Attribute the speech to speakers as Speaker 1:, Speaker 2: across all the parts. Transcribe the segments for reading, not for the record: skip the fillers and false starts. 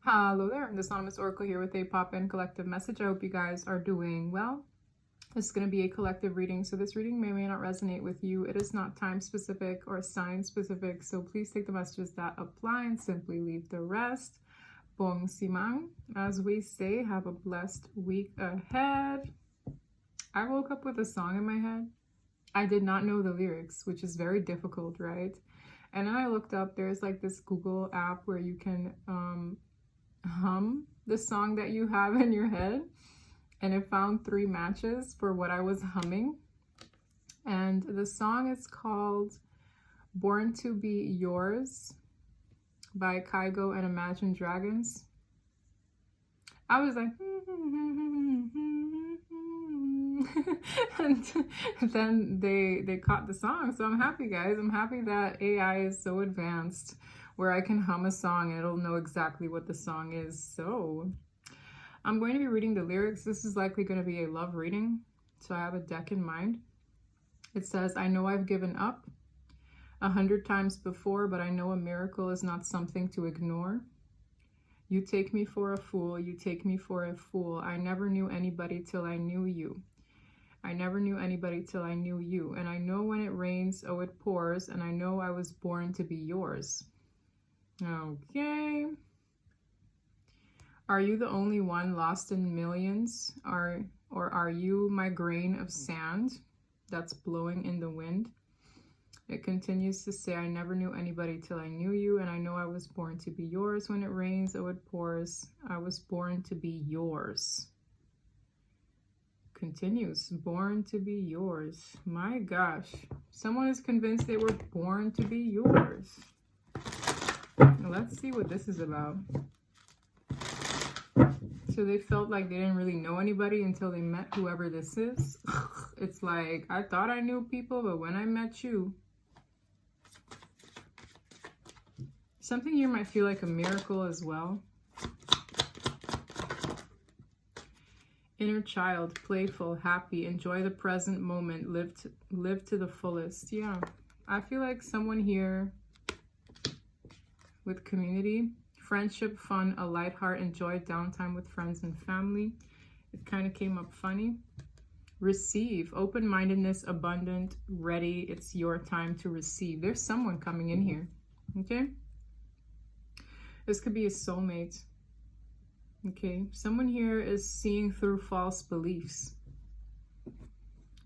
Speaker 1: Hello there, this Anonymous Oracle here with a pop-in collective message. I hope you guys are doing well. This is going to be a collective reading, so this reading may or may not resonate with you. It is not time specific or sign specific, so please take the messages that apply and simply leave the rest. Bong Simang, as we say, have a blessed week ahead. I woke up with a song in my head. I did not know the lyrics, which is very difficult, right? And then I looked up, there's like this Google app where you can hum the song that you have in your head, and it found 3 matches for what I was humming. And the song is called Born to Be Yours by Kygo and Imagine Dragons. I was like and then they caught the song, so I'm happy, guys. I'm happy that AI is so advanced where I can hum a song and it'll know exactly what the song is. So I'm going to be reading the lyrics. This is likely going to be a love reading, so I have a deck in mind. It says, I know I've given up 100 times before, but I know a miracle is not something to ignore. You take me for a fool, you take me for a fool. I never knew anybody till I knew you. I never knew anybody till I knew you. And I know when it rains, oh, it pours, and I know I was born to be yours. Okay. Are you the only one lost in millions? Or are you my grain of sand that's blowing in the wind? It continues to say, I never knew anybody till I knew you, and I know I was born to be yours. When it rains, oh, it pours. I was born to be yours. Continues, born to be yours. My gosh, someone is convinced they were born to be yours. Let's see what this is about. So they felt like they didn't really know anybody until they met whoever this is. It's like, I thought I knew people, but when I met you. Something here might feel like a miracle as well. Inner child, playful, happy, enjoy the present moment, live to the fullest. Yeah, I feel like someone here with community, friendship, fun, a light heart, enjoy downtime with friends and family. It kind of came up funny. Receive, open-mindedness, abundant, ready. It's your time to receive. There's someone coming in here, okay? This could be a soulmate. Okay, someone here is seeing through false beliefs.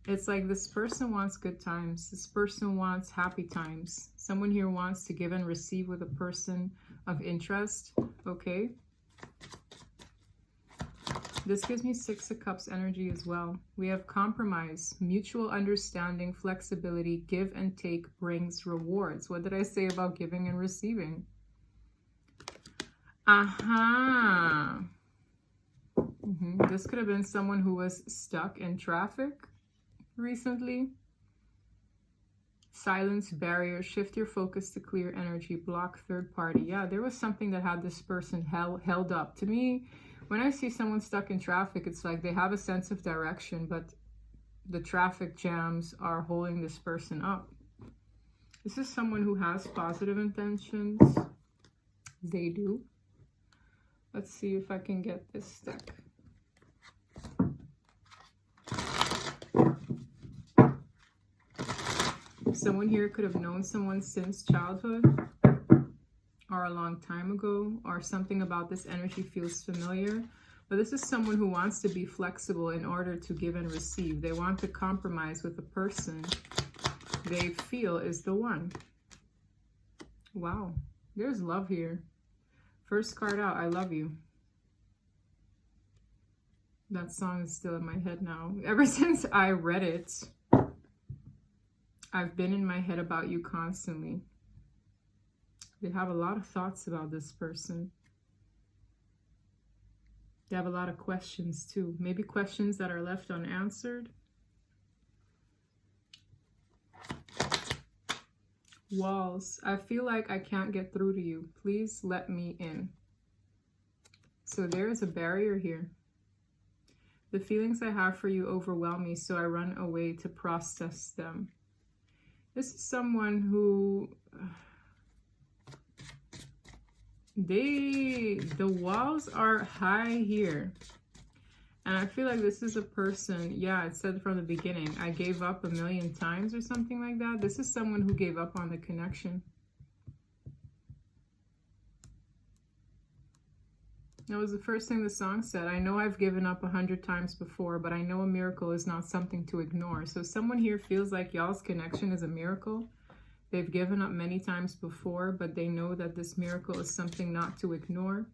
Speaker 1: It's like this person wants good times. This person wants happy times. Someone here wants to give and receive with a person of interest. Okay. This gives me 6 of Cups energy as well. We have compromise, mutual understanding, flexibility, give and take brings rewards. What did I say about giving and receiving? This could have been someone who was stuck in traffic recently. Silence, barrier, shift your focus to clear energy, block third party. Yeah, there was something that had this person held up. To me, when I see someone stuck in traffic, it's like they have a sense of direction, but the traffic jams are holding this person up. This is someone who has positive intentions. They do. Let's see if I can get this deck. Someone here could have known someone since childhood or a long time ago, or something about this energy feels familiar. But this is someone who wants to be flexible in order to give and receive. They want to compromise with a person they feel is the one. Wow, there's love here. First card out, I love you. That song is still in my head now. Ever since I read it, I've been in my head about you constantly. They have a lot of thoughts about this person. They have a lot of questions too. Maybe questions that are left unanswered. Walls. I feel like I can't get through to you. Please let me in. So there is a barrier here. The feelings I have for you overwhelm me, so I run away to process them. This is someone who The walls are high here. And I feel like this is a person, yeah, it said from the beginning, I gave up 1,000,000 times or something like that. This is someone who gave up on the connection. That was the first thing the song said. I know I've given up 100 times before, but I know a miracle is not something to ignore. So someone here feels like y'all's connection is a miracle. They've given up many times before, but they know that this miracle is something not to ignore.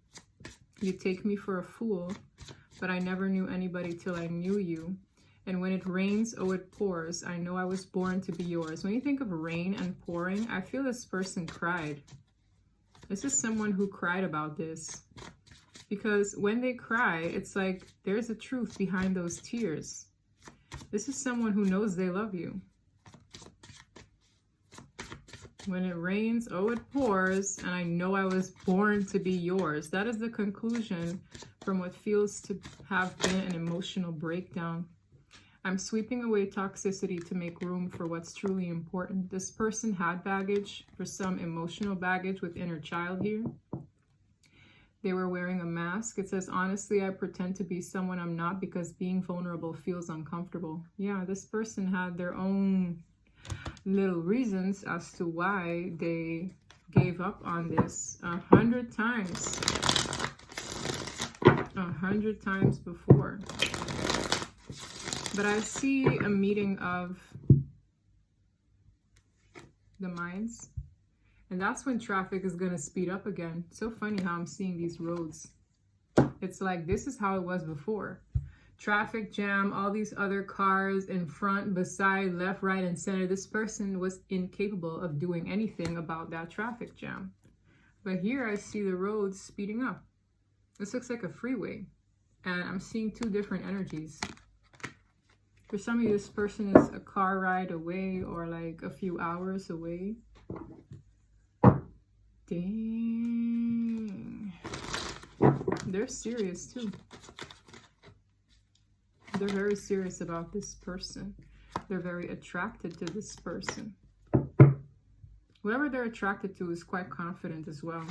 Speaker 1: You take me for a fool, but I never knew anybody till I knew you. And when it rains, oh, it pours. I know I was born to be yours. When you think of rain and pouring, I feel this person cried. This is someone who cried about this. Because when they cry, it's like there's a truth behind those tears. This is someone who knows they love you. When it rains, oh, it pours, and I know I was born to be yours. That is the conclusion from what feels to have been an emotional breakdown. I'm sweeping away toxicity to make room for what's truly important. This person had baggage, for some emotional baggage with inner child here. They were wearing a mask. It says, honestly, I pretend to be someone I'm not because being vulnerable feels uncomfortable. Yeah, this person had their own little reasons as to why they gave up on this 100 times. 100 times before. But I see a meeting of the minds. And that's when traffic is going to speed up again. So funny how I'm seeing these roads. It's like this is how it was before. Traffic jam, all these other cars in front, beside, left, right, and center. This person was incapable of doing anything about that traffic jam. But here I see the roads speeding up. This looks like a freeway. And I'm seeing two different energies. For some of you, this person is a car ride away or like a few hours away. Dang. They're serious too. They're very serious about this person. They're very attracted to this person. Whoever they're attracted to is quite confident as well.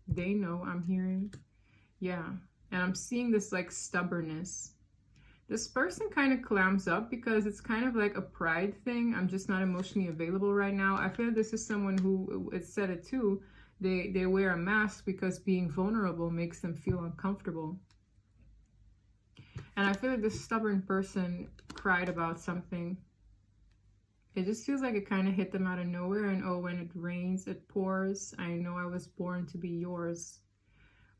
Speaker 1: They know I'm hearing. Yeah. And I'm seeing this like stubbornness. This person kind of clams up because it's kind of like a pride thing. I'm just not emotionally available right now. I feel this is someone who, it said it too, they wear a mask because being vulnerable makes them feel uncomfortable. And I feel like this stubborn person cried about something. It just feels like it kind of hit them out of nowhere. And oh, when it rains, it pours. I know I was born to be yours.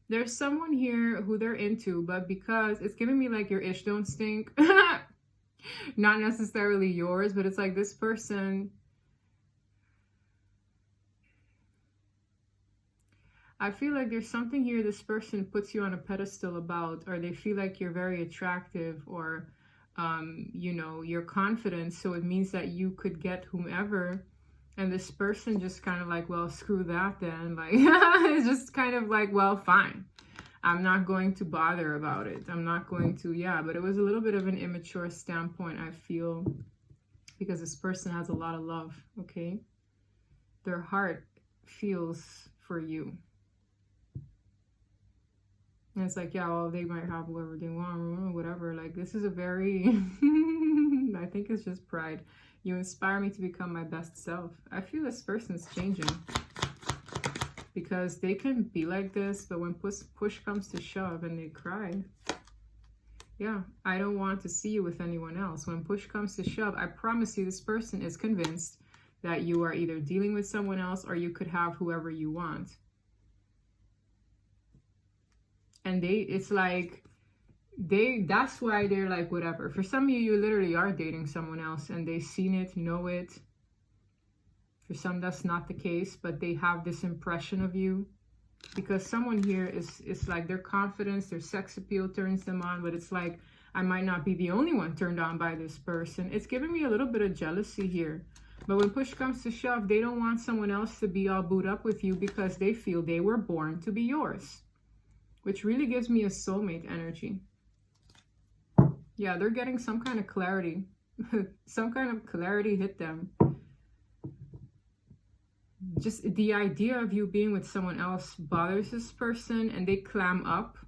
Speaker 1: There's someone here who they're into, but because it's giving me like your ish don't stink. Not necessarily yours, but it's like this person. I feel like there's something here this person puts you on a pedestal about, or they feel like you're very attractive, or, you know, you're confident. So it means that you could get whomever. And this person just kind of like, well, screw that then. Like, it's just kind of like, well, fine. I'm not going to bother about it. I'm not going to, yeah. But it was a little bit of an immature standpoint, I feel, because this person has a lot of love, okay? Their heart feels for you. And it's like, yeah, well, they might have whoever they want or whatever. Like, this is a very, I think it's just pride. You inspire me to become my best self. I feel this person's changing. Because they can be like this, but when push comes to shove and they cry. Yeah, I don't want to see you with anyone else. When push comes to shove, I promise you this person is convinced that you are either dealing with someone else or you could have whoever you want. And it's like, that's why they're like, whatever. For some of you, you literally are dating someone else and they've seen it, know it. For some, that's not the case, but they have this impression of you. Because someone here is like their confidence, their sex appeal turns them on, but it's like, I might not be the only one turned on by this person. It's giving me a little bit of jealousy here. But when push comes to shove, they don't want someone else to be all booed up with you because they feel they were born to be yours. Which really gives me a soulmate energy. Yeah, they're getting some kind of clarity. Some kind of clarity hit them. just the idea of you being with someone else bothers this person, and they clam up.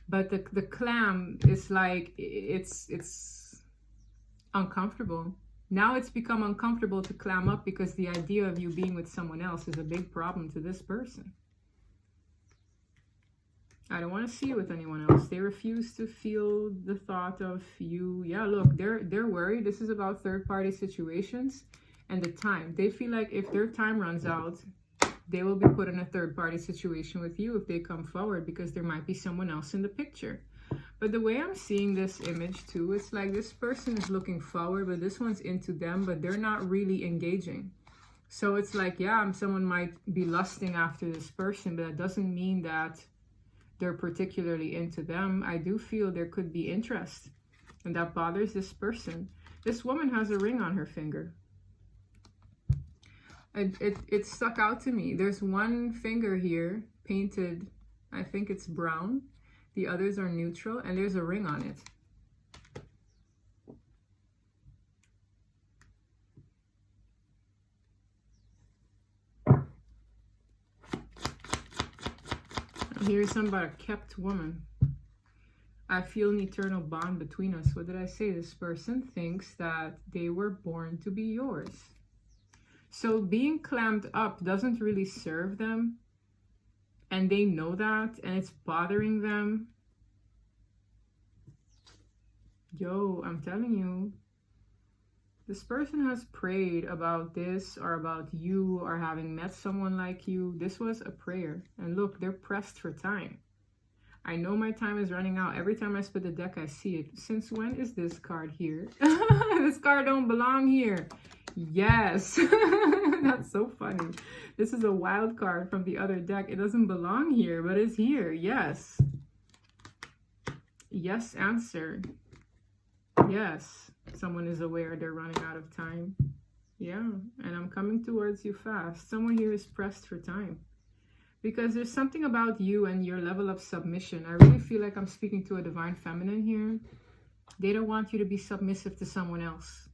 Speaker 1: But the clam is like, it's uncomfortable. Now it's become uncomfortable to clam up because the idea of you being with someone else is a big problem to this person. I don't want to see you with anyone else. They refuse to feel the thought of you. Yeah, look, they're worried. This is about third-party situations and the time. They feel like if their time runs out, they will be put in a third-party situation with you if they come forward, because there might be someone else in the picture. But the way I'm seeing this image too, it's like this person is looking forward, but this one's into them, but they're not really engaging. So it's like, yeah, someone might be lusting after this person, but that doesn't mean that they're particularly into them. I do feel there could be interest, and that bothers this person. This woman has a ring on her finger. It stuck out to me. There's one finger here painted, I think it's brown. The others are neutral, and there's a ring on it. Here's something about a kept woman. I feel an eternal bond between us. What did I say? This person thinks that they were born to be yours. So being clammed up doesn't really serve them. And they know that, and it's bothering them. Yo, I'm telling you, this person has prayed about this, or about you, or having met someone like you. This was a prayer. And look, they're pressed for time. I know my time is running out. Every time I spit the deck, I see it. Since when is this card here? This card don't belong here. Yes. That's so funny. This is a wild card from the other deck. It doesn't belong here, but it's here. Yes. Yes, answer. Yes. Someone is aware they're running out of time. Yeah. And I'm coming towards you fast. Someone here is pressed for time. Because there's something about you and your level of submission. I really feel like I'm speaking to a divine feminine here. They don't want you to be submissive to someone else.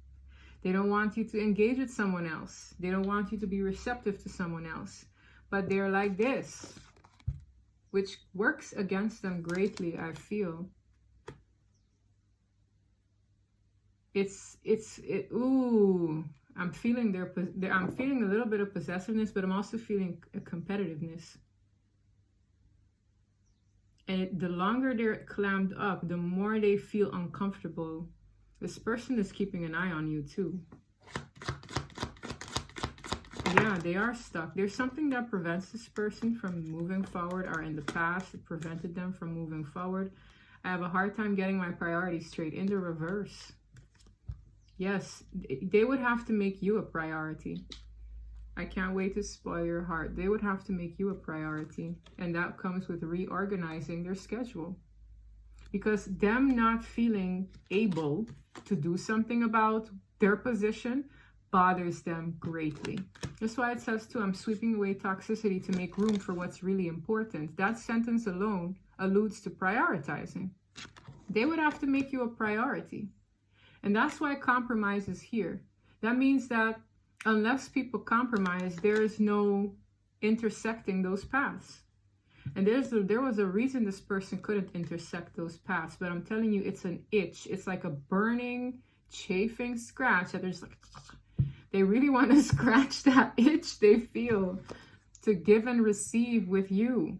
Speaker 1: They don't want you to engage with someone else. They don't want you to be receptive to someone else. But they're like this, which works against them greatly, I feel. Ooh, I'm feeling I'm feeling a little bit of possessiveness, but I'm also feeling a competitiveness. And the longer they're clammed up, the more they feel uncomfortable. This person is keeping an eye on you too. Yeah, they are stuck. There's something that prevents this person from moving forward, or in the past it prevented them from moving forward. I have a hard time getting my priorities straight. In the reverse. Yes, they would have to make you a priority. I can't wait to spoil your heart. They would have to make you a priority. And that comes with reorganizing their schedule. Because them not feeling able to do something about their position bothers them greatly. That's why it says too, I'm sweeping away toxicity to make room for what's really important. That sentence alone alludes to prioritizing. They would have to make you a priority. And that's why compromise is here. That means that unless people compromise, there is no intersecting those paths. And there was a reason this person couldn't intersect those paths. But I'm telling you, it's an itch. It's like a burning, chafing scratch that there's like, they really want to scratch that itch they feel to give and receive with you.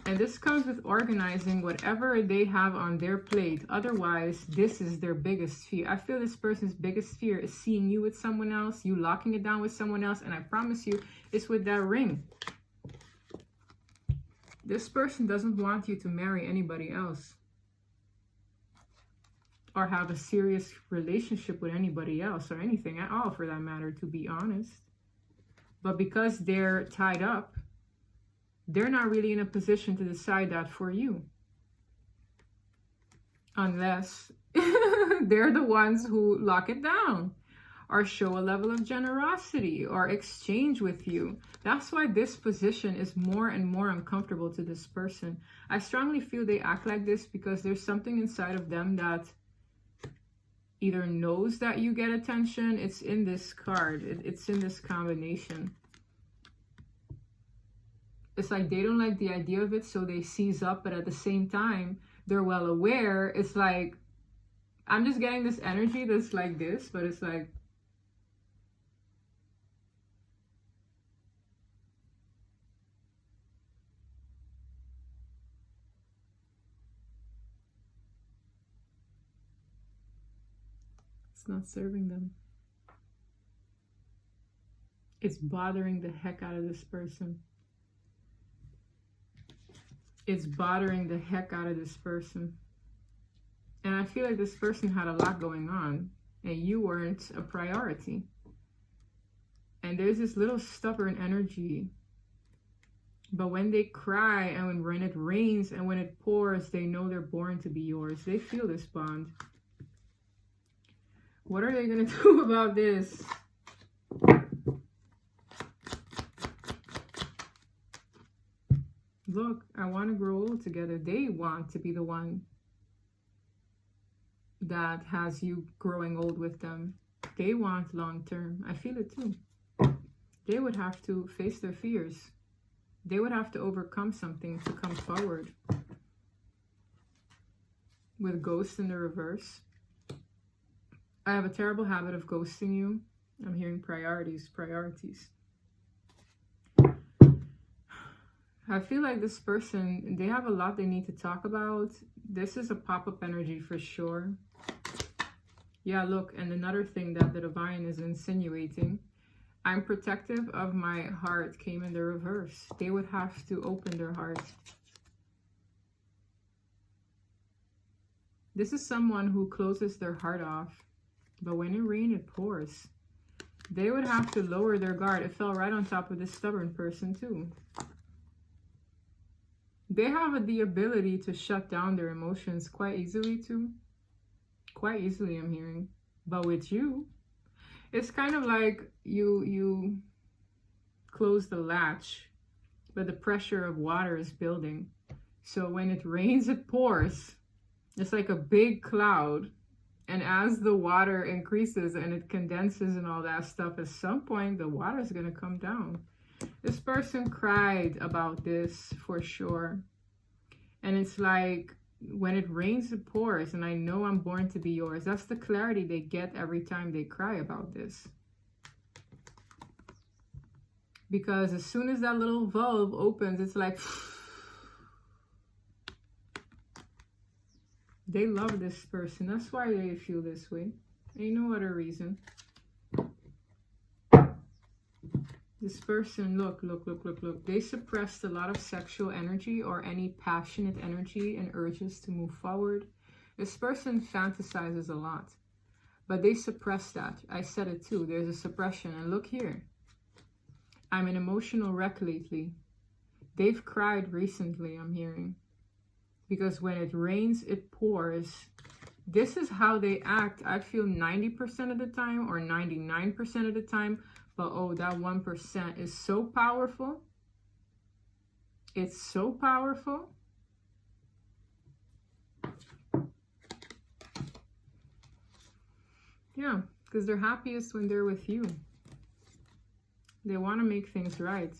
Speaker 1: And this comes with organizing whatever they have on their plate. Otherwise, this is their biggest fear. I feel this person's biggest fear is seeing you with someone else, you locking it down with someone else. And I promise you, it's with that ring. This person doesn't want you to marry anybody else. Or have a serious relationship with anybody else, or anything at all for that matter, to be honest. But because they're tied up, they're not really in a position to decide that for you. Unless they're the ones who lock it down, or show a level of generosity, or exchange with you. That's why this position is more and more uncomfortable to this person. I strongly feel they act like this because there's something inside of them that either knows that you get attention. It's in this card. It's in this combination. It's like they don't like the idea of it, so they seize up, but at the same time, they're well aware. It's like, I'm just getting this energy that's like this, but it's like, it's not serving them. It's bothering the heck out of this person. It's bothering the heck out of this person. And I feel like this person had a lot going on and you weren't a priority. And there's this little stubborn energy. But when they cry and when it rains and when it pours, they know they're born to be yours. They feel this bond. What are they going to do about this? Look, I want to grow old together. They want to be the one that has you growing old with them. They want long term. I feel it too. They would have to face their fears. They would have to overcome something to come forward. With ghosts in the reverse. I have a terrible habit of ghosting you. I'm hearing priorities. I feel like this person, they have a lot they need to talk about. This is a pop-up energy for sure. Yeah, look, and another thing that the divine is insinuating, I'm protective of my heart, came in the reverse. They would have to open their heart. This is someone who closes their heart off, but when it rains, it pours. They would have to lower their guard. It fell right on top of this stubborn person too. They have the ability to shut down their emotions quite easily too. Quite easily, I'm hearing. But with you, it's kind of like you close the latch, but the pressure of water is building. So when it rains, it pours. It's like a big cloud. And as the water increases and it condenses and all that stuff, at some point, the water is going to come down. This person cried about this for sure. And it's like, when it rains, it pours. And I know I'm born to be yours. That's the clarity they get every time they cry about this. Because as soon as that little valve opens, it's like... They love this person. That's why they feel this way. Ain't no other reason. This person, look. They suppressed a lot of sexual energy or any passionate energy and urges to move forward. This person fantasizes a lot. But they suppress that. I said it too. There's a suppression. And look here. I'm an emotional wreck lately. They've cried recently, I'm hearing. Because when it rains, it pours. This is how they act, I feel 90% of the time or 99% of the time. But oh, that 1% is so powerful. It's so powerful. Yeah, because they're happiest when they're with you. They want to make things right.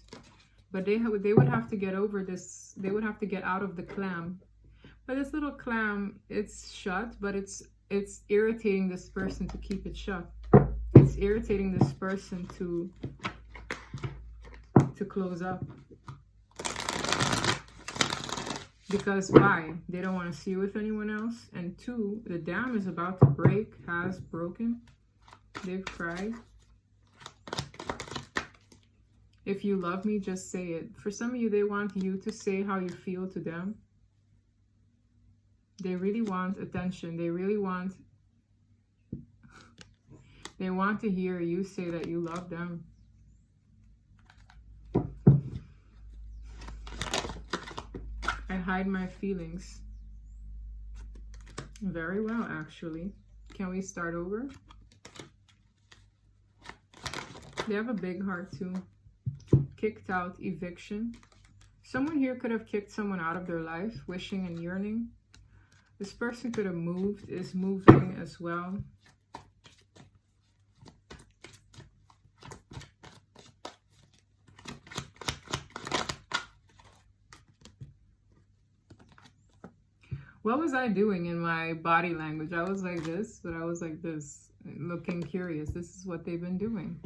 Speaker 1: But they would have to get over this. They would have to get out of the clam. But this little clam, it's shut, but it's irritating this person to keep it shut. It's irritating this person to close up. Because why? They don't want to see you with anyone else. And two, the dam is about to break, has broken. They've cried. If you love me, just say it. For some of you, they want you to say how you feel to them. They really want attention. They really want... They want to hear you say that you love them. I hide my feelings. Very well, actually. Can we start over? They have a big heart too. Kicked out, eviction. Someone here could have kicked someone out of their life, wishing and yearning. This person could have moved, is moving as well. What was I doing in my body language? I was like this, but I was like this, looking curious. This is what they've been doing.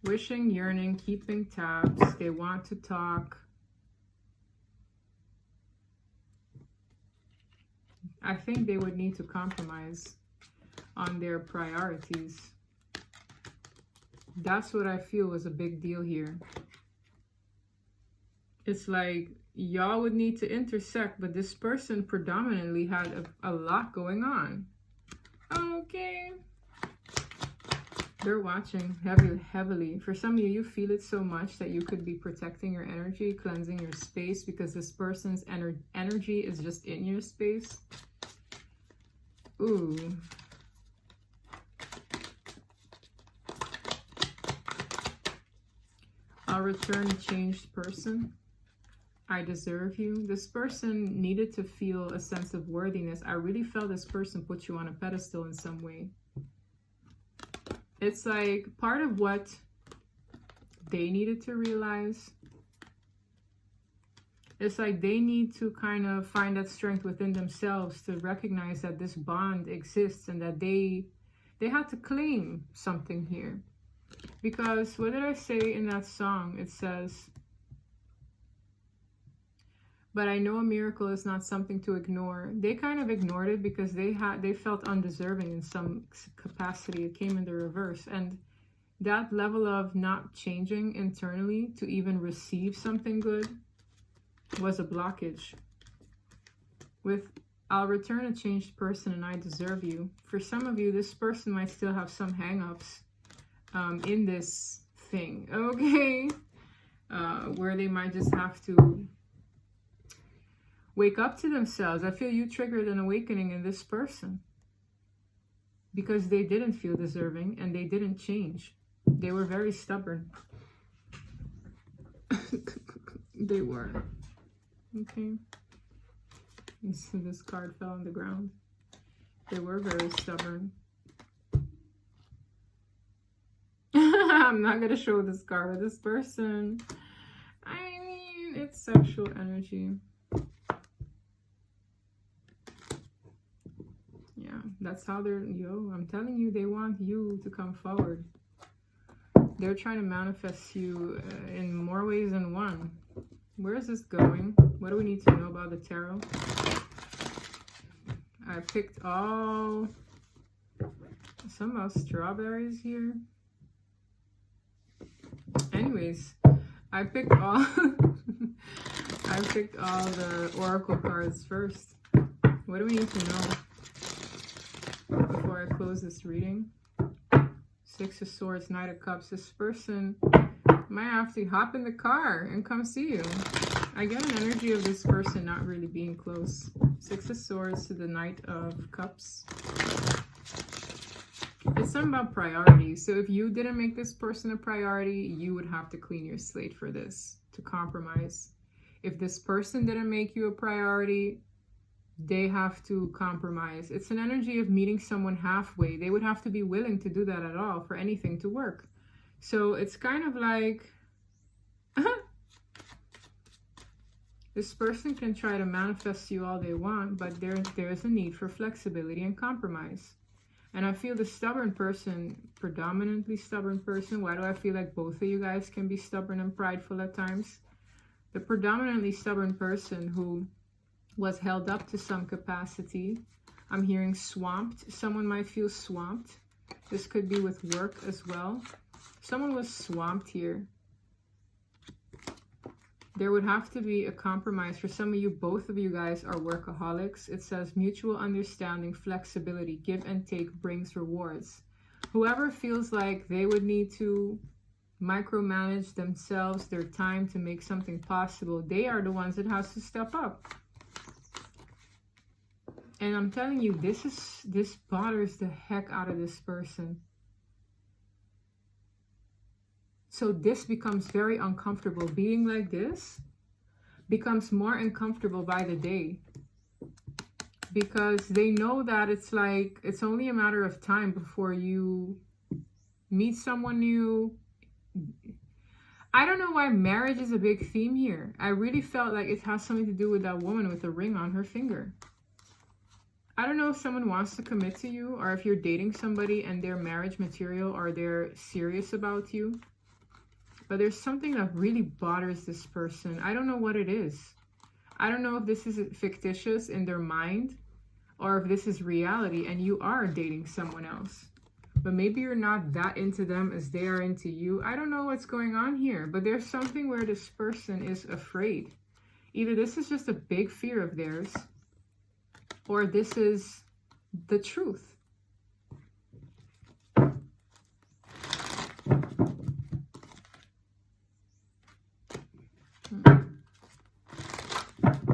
Speaker 1: Wishing, yearning, keeping tabs. They want to talk. I think they would need to compromise on their priorities. That's what I feel was a big deal here. It's like y'all would need to intersect, but this person predominantly had a lot going on. Okay. They're watching heavily. For some of you, you feel it so much that you could be protecting your energy, cleansing your space, because this person's energy is just in your space. Ooh. I'll return a changed person. I deserve you. This person needed to feel a sense of worthiness. I really felt this person put you on a pedestal in some way. It's like part of what they needed to realize. It's like they need to kind of find that strength within themselves to recognize that this bond exists and that they had to claim something here. Because what did I say in that song? It says, but I know a miracle is not something to ignore. They kind of ignored it because they felt undeserving in some capacity. It came in the reverse. And that level of not changing internally to even receive something good was a blockage. With I'll return a changed person and I deserve you. For some of you, this person might still have some hang-ups in this thing, okay? Where they might just have to wake up to themselves. I feel you triggered an awakening in this person because they didn't feel deserving and they didn't change. They were very stubborn. They were. Okay. So this card fell on the ground. They were very stubborn. I'm not going to show this card with this person. I mean, it's sexual energy. Yeah, that's how they're, I'm telling you, they want you to come forward. They're trying to manifest you in more ways than one. Where is this going? What do we need to know about the tarot? I picked all, some strawberries here. Anyways, I picked all, I picked all the oracle cards first. What do we need to know before I close this reading? Six of Swords, Knight of Cups. This person might have to hop in the car and come see you. I get an energy of this person not really being close. Six of Swords to the Knight of Cups. It's something about priorities. So if you didn't make this person a priority, you would have to clean your slate for this, to compromise. If this person didn't make you a priority, they have to compromise. It's an energy of meeting someone halfway. They would have to be willing to do that at all for anything to work. So it's kind of like this person can try to manifest you all they want, but there's a need for flexibility and compromise. And I feel the stubborn person, predominantly stubborn person, why do I feel like both of you guys can be stubborn and prideful at times? The predominantly stubborn person who was held up to some capacity. I'm hearing swamped. Someone might feel swamped. This could be with work as well. Someone was swamped here. There would have to be a compromise. For some of you, both of you guys are workaholics. It says mutual understanding, flexibility, give and take brings rewards. Whoever feels like they would need to micromanage themselves, their time to make something possible, they are the ones that has to step up. And I'm telling you, this bothers the heck out of this person. So this becomes very uncomfortable. Being like this becomes more uncomfortable by the day. because they know that it's like, it's only a matter of time before you meet someone new. I don't know why marriage is a big theme here. I really felt like it has something to do with that woman with the ring on her finger. I don't know if someone wants to commit to you, or if you're dating somebody and they're marriage material, or they're serious about you. But there's something that really bothers this person. I don't know what it is. I don't know if this is fictitious in their mind, or if this is reality and you are dating someone else. But maybe you're not that into them as they are into you. I don't know what's going on here, but there's something where this person is afraid. Either this is just a big fear of theirs, or this is the truth.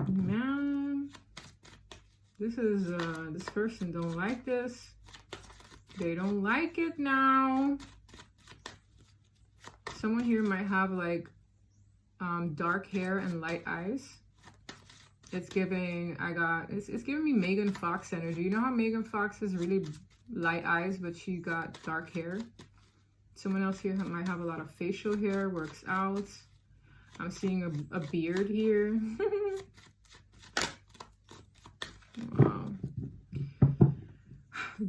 Speaker 1: Man, this person don't like this. They don't like it now. Someone here might have like dark hair and light eyes. It's giving, it's giving me Megan Fox energy. You know how Megan Fox has really light eyes, but she got dark hair? Someone else here might have a lot of facial hair, works out. I'm seeing a beard here. Wow.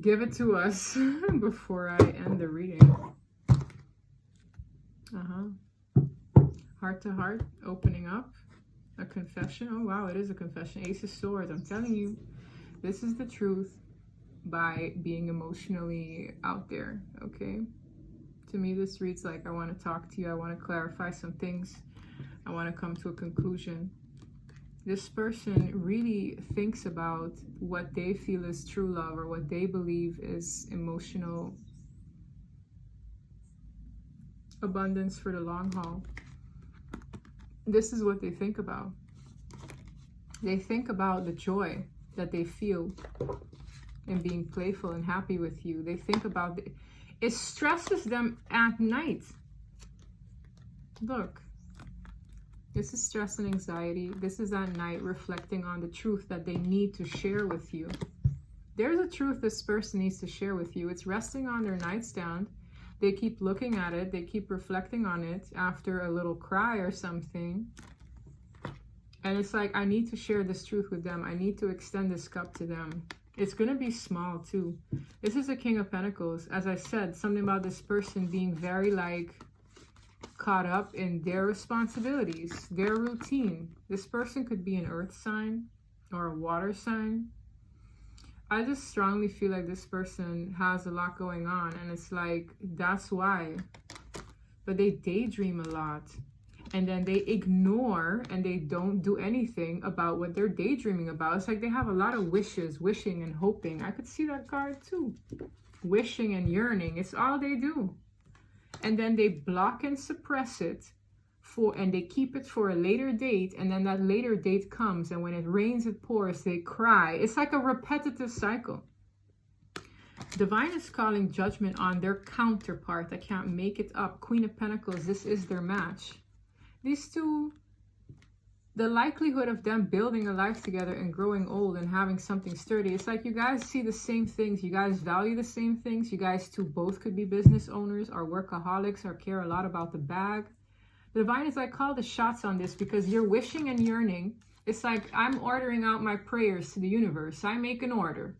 Speaker 1: Give it to us before I end the reading. Heart to heart, opening up. A confession. Oh wow, it is a confession. Ace of Swords. I'm telling you, this is the truth by being emotionally out there, okay? To me, this reads like I want to talk to you. I want to clarify some things. I want to come to a conclusion. This person really thinks about what they feel is true love, or what they believe is emotional abundance for the long haul. This is what they think about. They think about the joy that they feel in being playful and happy with you. They think about it stresses them at night. Look, this is stress and anxiety. This is at night, reflecting on the truth that they need to share with you. There's a truth this person needs to share with you. It's resting on their nightstand. They keep looking at it. They keep reflecting on it after a little cry or something. And it's like, I need to share this truth with them. I need to extend this cup to them. It's going to be small too. This is the King of Pentacles. As I said, something about this person being very like caught up in their responsibilities, their routine. This person could be an earth sign or a water sign. I just strongly feel like this person has a lot going on, and it's like, that's why. But they daydream a lot, and then they ignore and they don't do anything about what they're daydreaming about. It's like they have a lot of wishes, wishing and hoping. I could see that card too. Wishing and yearning, it's all they do. And then they block and suppress it and they keep it for a later date, and then that later date comes, and when it rains it pours, they cry. It's like a repetitive cycle. Divine is calling judgment on their counterpart that can't make it up. Queen of Pentacles, this is their match. These two, the likelihood of them building a life together and growing old and having something sturdy, it's like you guys see the same things, you guys value the same things, you guys two both could be business owners or workaholics or care a lot about the bag. The Divine is like, call the shots on this, because you're wishing and yearning. It's like, I'm ordering out my prayers to the universe. I make an order.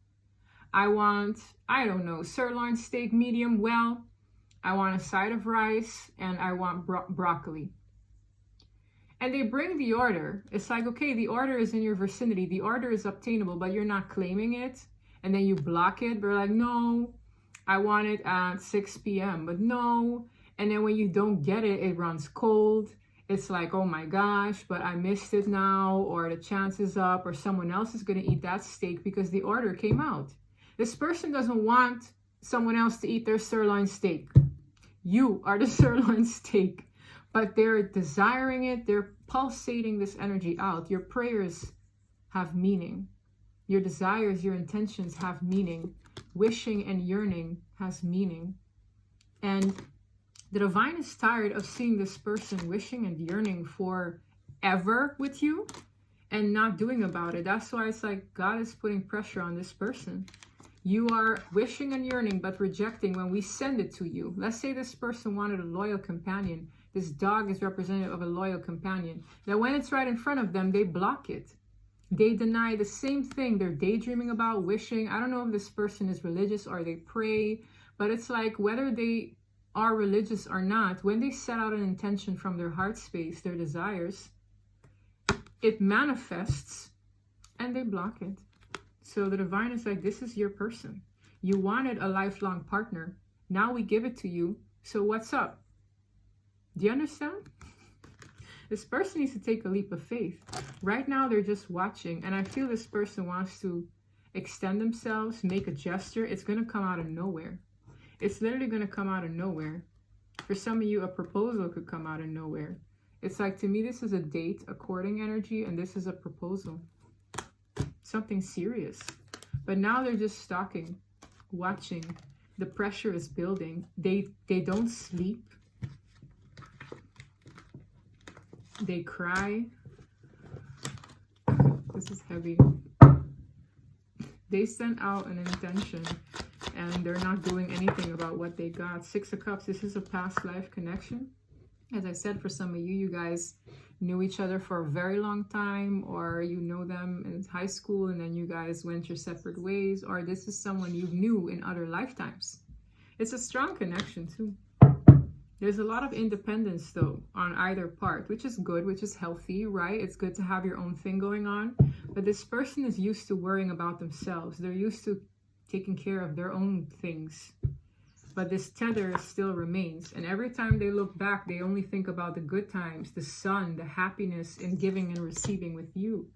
Speaker 1: I want, I don't know, sirloin steak medium well. I want a side of rice, and I want broccoli. And they bring the order. It's like, okay, the order is in your vicinity. The order is obtainable, but you're not claiming it. And then you block it. They're like, no, I want it at 6 p.m. But no. And then when you don't get it, it runs cold. It's like, oh my gosh, but I missed it now, or the chance is up, or someone else is going to eat that steak because the order came out. This person doesn't want someone else to eat their sirloin steak. You are the sirloin steak, but they're desiring it. They're pulsating this energy out. Your prayers have meaning. Your desires, your intentions have meaning. Wishing and yearning has meaning. And the Divine is tired of seeing this person wishing and yearning forever with you. and not doing about it. That's why it's like God is putting pressure on this person. You are wishing and yearning, but rejecting when we send it to you. Let's say this person wanted a loyal companion. This dog is representative of a loyal companion. Now, when it's right in front of them, they block it. They deny the same thing they're daydreaming about, wishing. I don't know if this person is religious or they pray, but it's like whether they are religious or not, when they set out an intention from their heart space, their desires, it manifests and they block it. So the divine is like, this is your person. You wanted a lifelong partner. Now we give it to you. So what's up? Do you understand? This person needs to take a leap of faith. Right now, they're just watching. And I feel this person wants to extend themselves, make a gesture. It's going to come out of nowhere. It's literally going to come out of nowhere. For some of you, a proposal could come out of nowhere. It's like, to me, this is a date, a courting energy, and this is a proposal. Something serious. But now they're just stalking, watching. The pressure is building. They don't sleep. They cry. This is heavy. They sent out an intention and they're not doing anything about what they got. 6 of Cups, this is a past life connection. As I said, for some of you, you guys knew each other for a very long time, or you know them in high school and then you guys went your separate ways, or this is someone you knew in other lifetimes. It's a strong connection too. There's a lot of independence though on either part, which is good, which is healthy, right? It's good to have your own thing going on. But this person is used to worrying about themselves. They're used to taking care of their own things. But this tether still remains. And every time they look back, they only think about the good times, the sun, the happiness in giving and receiving with you.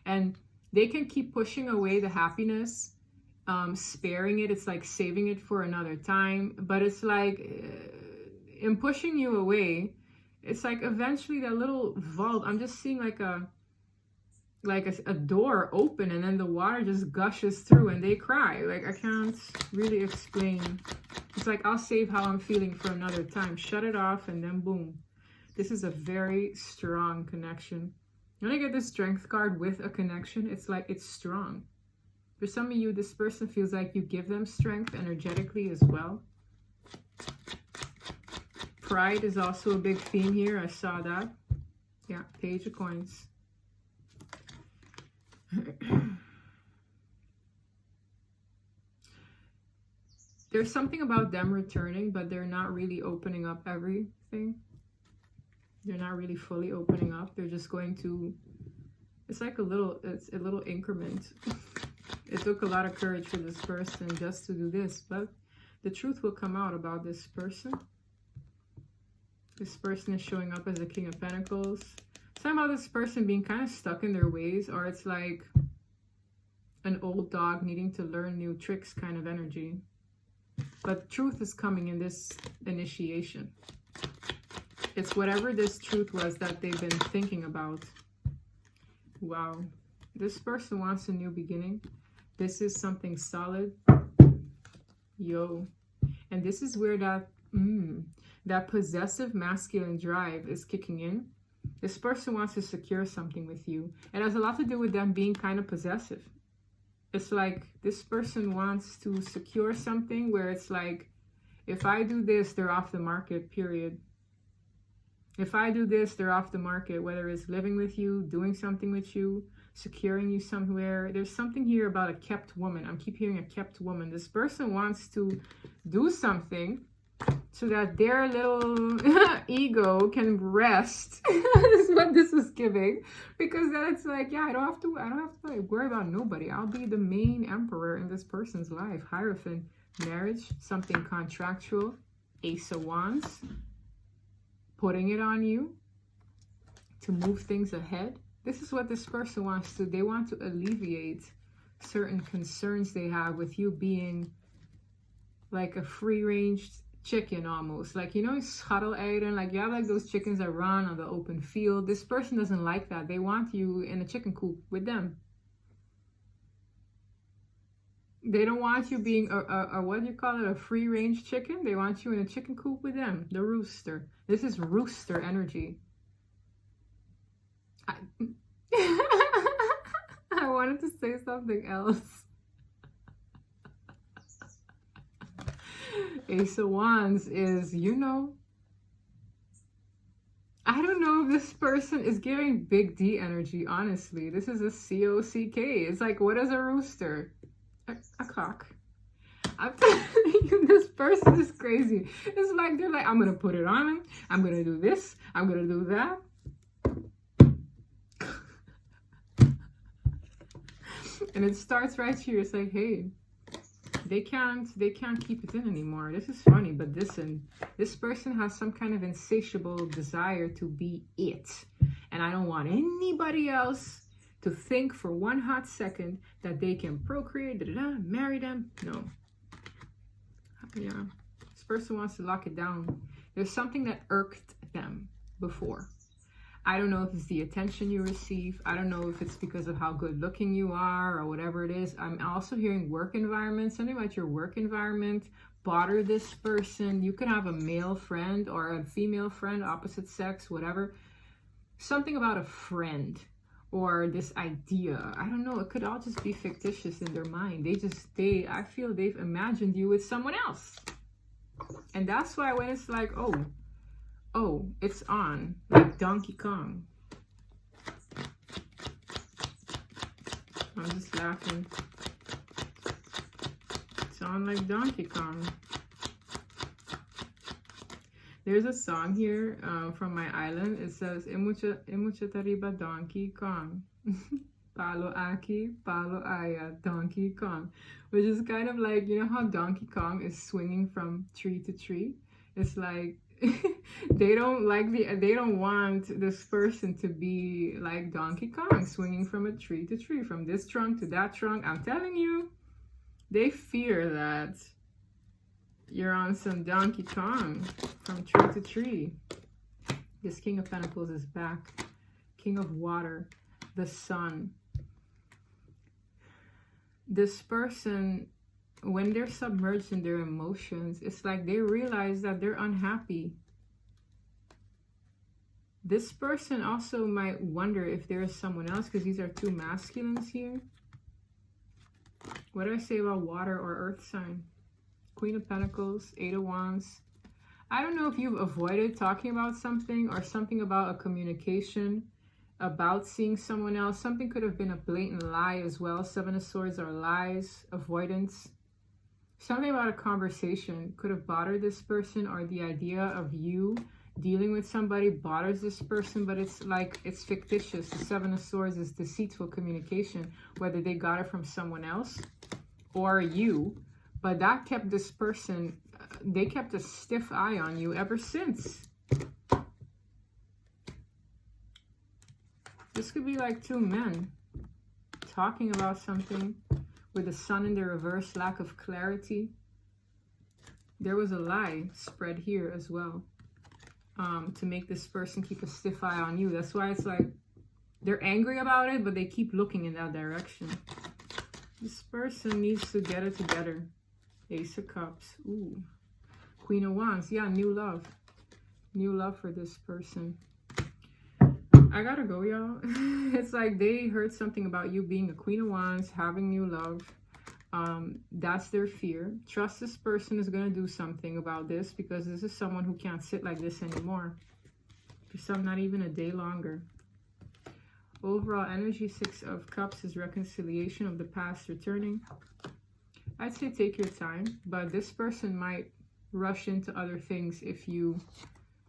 Speaker 1: And they can keep pushing away the happiness, sparing it. It's like saving it for another time. But it's like, in pushing you away, it's like eventually that little vault, I'm just seeing like a door open and then the water just gushes through and they cry. Like, I can't really explain. It's like, I'll save how I'm feeling for another time. Shut it off and then boom. This is a very strong connection. When I get the Strength card with a connection, it's like it's strong. For some of you, this person feels like you give them strength energetically as well. Pride is also a big theme here. I saw that. Yeah, Page of Coins. There's something about them returning, but they're not really opening up everything. They're not really fully opening up. They're just going to, it's like it's a little increment. It took a lot of courage for this person just to do this, but the truth will come out about this person. This person is showing up as the King of Pentacles. Somehow this person being kind of stuck in their ways, or it's like an old dog needing to learn new tricks kind of energy. But truth is coming in this initiation. It's whatever this truth was that they've been thinking about. Wow. This person wants a new beginning. This is something solid. Yo. And this is where that possessive masculine drive is kicking in. This person wants to secure something with you. It has a lot to do with them being kind of possessive. It's like this person wants to secure something where it's like, if I do this, they're off the market, period. If I do this, they're off the market, whether it's living with you, doing something with you, securing you somewhere. There's something here about a kept woman. I keep hearing a kept woman. This person wants to do something so that their little ego can rest. Is what this is giving, because then it's like, yeah, I don't have to like, worry about nobody. I'll be the main emperor in this person's life. Hierophant, marriage, something contractual. Ace of Wands, putting it on you to move things ahead. This is what this person wants to. They want to alleviate certain concerns they have with you being like a free-range chicken almost. Like, you know, schaduw-eieren, like you have like those chickens that run on the open field. This person doesn't like that. They want you in a chicken coop with them. They don't want you being a what do you call it, a free-range chicken. They want you in a chicken coop with them, the rooster. This is rooster energy. I wanted to say something else. Ace of Wands is, you know, I don't know if this person is giving big D energy, honestly. This is a C-O-C-K. It's like, what is a rooster? A cock. I'm telling you, this person is crazy. It's like, they're like, I'm going to put it on him. I'm going to do this. I'm going to do that. And it starts right here. It's like, hey, they can't keep it in anymore. This is funny, but listen, this person has some kind of insatiable desire to be it. And I don't want anybody else to think for one hot second that they can procreate, marry them. No. Yeah. This person wants to lock it down. There's something that irked them before. I don't know if it's the attention you receive. I don't know if it's because of how good looking you are or whatever it is. I'm also hearing work environment, something about your work environment. Bother this person. You could have a male friend or a female friend, opposite sex, whatever. Something about a friend or this idea. I don't know. It could all just be fictitious in their mind. I feel they've imagined you with someone else. And that's why when it's like, oh, it's on, like Donkey Kong. I'm just laughing. It's on like Donkey Kong. There's a song here from my island. It says, Imucha tariba Donkey Kong. Palo aki, palo aya, Donkey Kong. Which is kind of like, you know how Donkey Kong is swinging from tree to tree? It's like, they don't want this person to be like Donkey Kong, swinging from a tree to tree, from this trunk to that trunk. I'm telling you, they fear that you're on some Donkey Kong from tree to tree. This King of Pentacles is back. King of Water, the Sun. This person, when they're submerged in their emotions, it's like they realize that they're unhappy. This person also might wonder if there is someone else, because these are two masculines here. What do I say about water or earth sign? Queen of Pentacles, Eight of Wands. I don't know if you've avoided talking about something or something about a communication about seeing someone else. Something could have been a blatant lie as well. Seven of Swords are lies, avoidance. Something about a conversation could have bothered this person, or the idea of you dealing with somebody bothers this person, but it's like, it's fictitious. The Seven of Swords is deceitful communication, whether they got it from someone else or you, but that kept this person, they kept a stiff eye on you ever since. This could be like two men talking about something with the Sun in the reverse, lack of clarity. There was a lie spread here as well, to make this person keep a stiff eye on you. That's why it's like they're angry about it, but they keep looking in that direction. This person needs to get it together. Ace of Cups. Ooh. Queen of Wands. Yeah, new love. New love for this person. I gotta go, y'all. It's like they heard something about you being a Queen of Wands, having new love. That's their fear. Trust this person is going to do something about this, because this is someone who can't sit like this anymore. For some, not even a day longer. Overall energy, Six of Cups is reconciliation of the past returning. I'd say take your time, but this person might rush into other things if you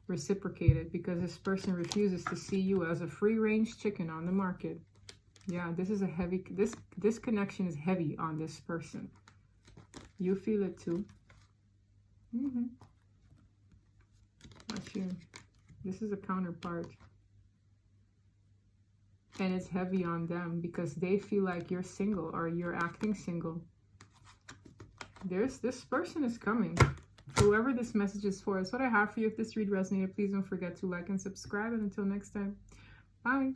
Speaker 1: reciprocate it, because this person refuses to see you as a free-range chicken on the market. Yeah, this is a heavy, this connection is heavy on this person. You feel it too. Watch you. This is a counterpart. And it's heavy on them because they feel like you're single or you're acting single. This person is coming. Whoever this message is for, it's what I have for you. If this read resonated, please don't forget to like and subscribe. And until next time, bye.